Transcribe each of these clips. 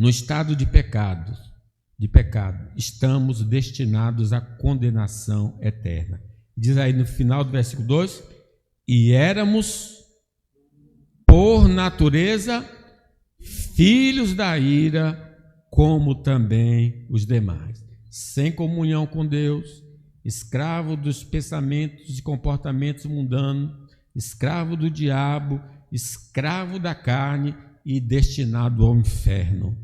no estado de pecado, estamos destinados à condenação eterna. Diz aí no final do versículo 2: e éramos, por natureza, filhos da ira, como também os demais, sem comunhão com Deus, escravo dos pensamentos e comportamentos mundanos, escravo do diabo, escravo da carne e destinado ao inferno.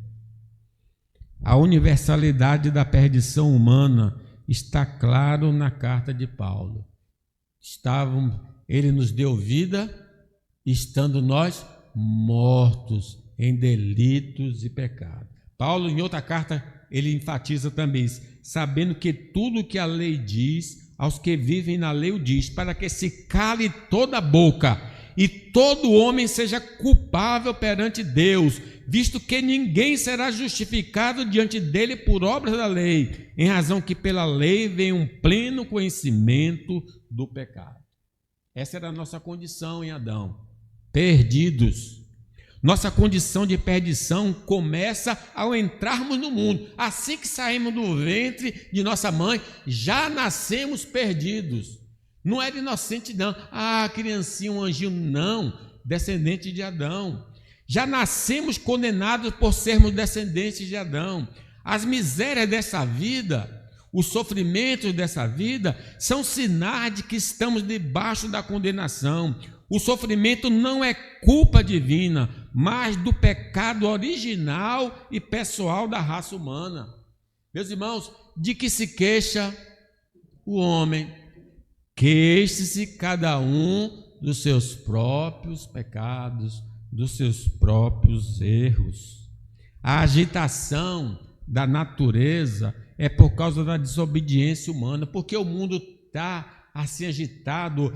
A universalidade da perdição humana está claro na carta de Paulo. Ele nos deu vida, estando nós mortos em delitos e pecados. Paulo, em outra carta, ele enfatiza também isso, sabendo que tudo que a lei diz, aos que vivem na lei o diz, para que se cale toda a boca e todo homem seja culpável perante Deus, visto que ninguém será justificado diante dele por obras da lei, em razão que pela lei vem um pleno conhecimento do pecado. Essa era a nossa condição em Adão, perdidos. Nossa condição de perdição começa ao entrarmos no mundo. Assim que saímos do ventre de nossa mãe, já nascemos perdidos. Não era inocente não, criancinha, um anjinho, não, descendente de Adão. Já nascemos condenados por sermos descendentes de Adão. As misérias dessa vida, os sofrimentos dessa vida, são sinais de que estamos debaixo da condenação. O sofrimento não é culpa divina, mas do pecado original e pessoal da raça humana. Meus irmãos, de que se queixa o homem? Queixe-se cada um dos seus próprios pecados, dos seus próprios erros. A agitação da natureza é por causa da desobediência humana, porque o mundo está assim agitado,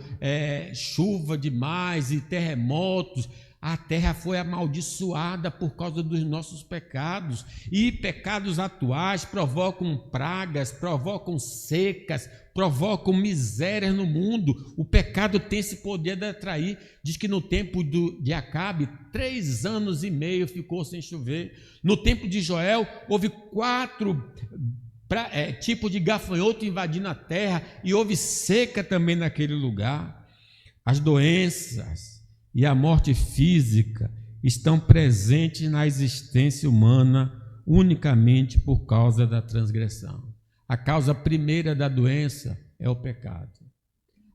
chuva demais e terremotos. A terra foi amaldiçoada por causa dos nossos pecados, e pecados atuais provocam pragas, provocam secas, provocam misérias no mundo. O pecado tem esse poder de atrair. Diz que no tempo de Acabe, 3 anos e meio ficou sem chover. No tempo de Joel, houve 4 tipos de gafanhoto invadindo a terra, e houve seca também naquele lugar. As doenças e a morte física estão presentes na existência humana unicamente por causa da transgressão. A causa primeira da doença é o pecado.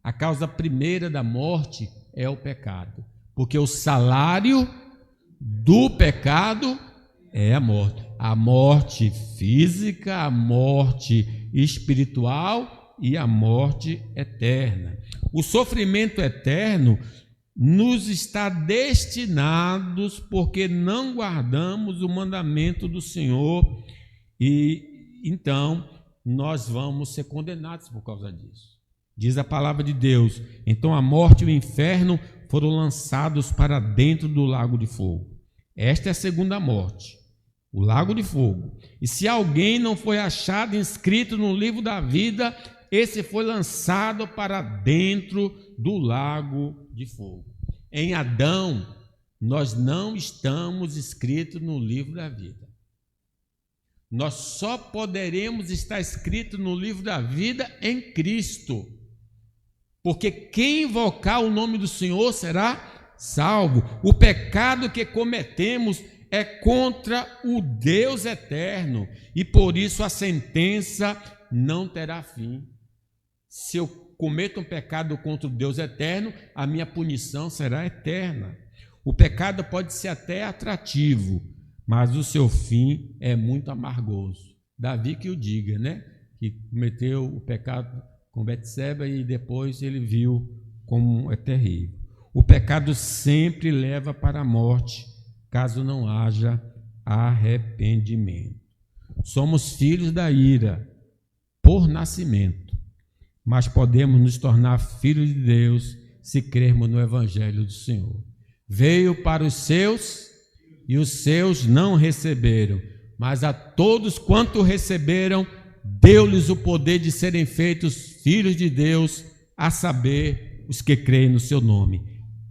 A causa primeira da morte é o pecado, porque o salário do pecado é a morte. A morte física, a morte espiritual e a morte eterna. O sofrimento eterno nos está destinados porque não guardamos o mandamento do Senhor, e então nós vamos ser condenados por causa disso. Diz a palavra de Deus: então a morte e o inferno foram lançados para dentro do lago de fogo. Esta é a segunda morte, o lago de fogo. E se alguém não foi achado inscrito no livro da vida, esse foi lançado para dentro do lago de fogo. Em Adão, nós não estamos inscritos no livro da vida. Nós só poderemos estar inscritos no livro da vida em Cristo, porque quem invocar o nome do Senhor será salvo. O pecado que cometemos é contra o Deus eterno, e por isso a sentença não terá fim. Se eu cometo um pecado contra o Deus eterno, a minha punição será eterna. O pecado pode ser até atrativo, mas o seu fim é muito amargoso. Davi que o diga, né? Que cometeu o pecado com Betseba e depois ele viu como é terrível. O pecado sempre leva para a morte, caso não haja arrependimento. Somos filhos da ira por nascimento, mas podemos nos tornar filhos de Deus se crermos no Evangelho do Senhor. Veio para os seus e os seus não receberam, mas a todos quanto receberam, deu-lhes o poder de serem feitos filhos de Deus, a saber, os que creem no seu nome.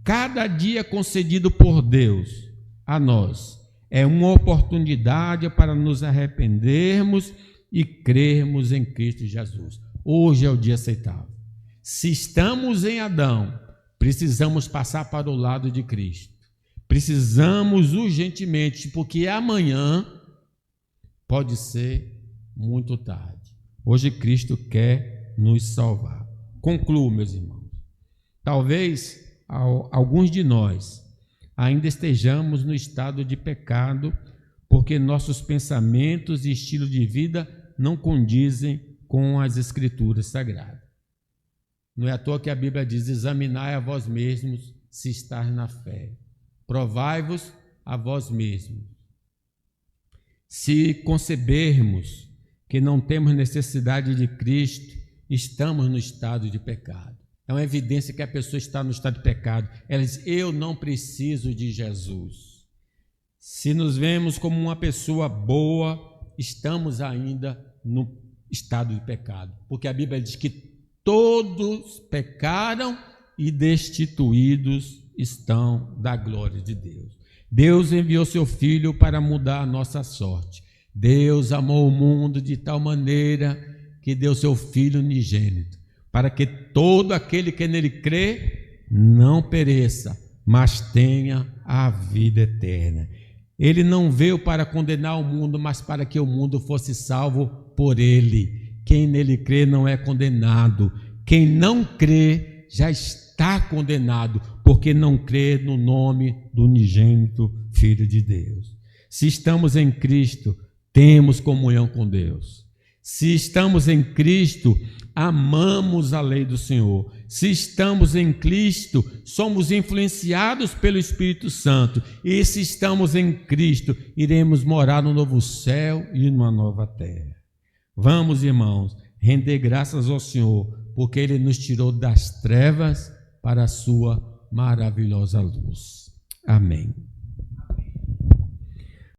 Cada dia concedido por Deus a nós é uma oportunidade para nos arrependermos e crermos em Cristo Jesus. Hoje é o dia aceitável. Se estamos em Adão, precisamos passar para o lado de Cristo. Precisamos urgentemente, porque amanhã pode ser muito tarde. Hoje Cristo quer nos salvar. Concluo, meus irmãos. Talvez alguns de nós ainda estejamos no estado de pecado, porque nossos pensamentos e estilo de vida não condizem com as Escrituras Sagradas. Não é à toa que a Bíblia diz: examinai a vós mesmos se estáis na fé. Provai-vos a vós mesmos. Se concebermos que não temos necessidade de Cristo, estamos no estado de pecado. É uma evidência que a pessoa está no estado de pecado. Ela diz: eu não preciso de Jesus. Se nos vemos como uma pessoa boa, estamos ainda no estado de pecado. Porque a Bíblia diz que todos pecaram e destituídos estão da glória de Deus. Deus enviou seu Filho para mudar a nossa sorte. Deus amou o mundo de tal maneira que deu seu Filho unigênito, para que todo aquele que nele crê não pereça, mas tenha a vida eterna. Ele não veio para condenar o mundo, mas para que o mundo fosse salvo por ele. Quem nele crê não é condenado. Quem não crê já está condenado, porque não crê no nome do unigênito Filho de Deus. Se estamos em Cristo, temos comunhão com Deus. Se estamos em Cristo, amamos a lei do Senhor. Se estamos em Cristo, somos influenciados pelo Espírito Santo. E se estamos em Cristo, iremos morar no novo céu e numa nova terra. Vamos, irmãos, render graças ao Senhor, porque Ele nos tirou das trevas para a sua maravilhosa luz. Amém.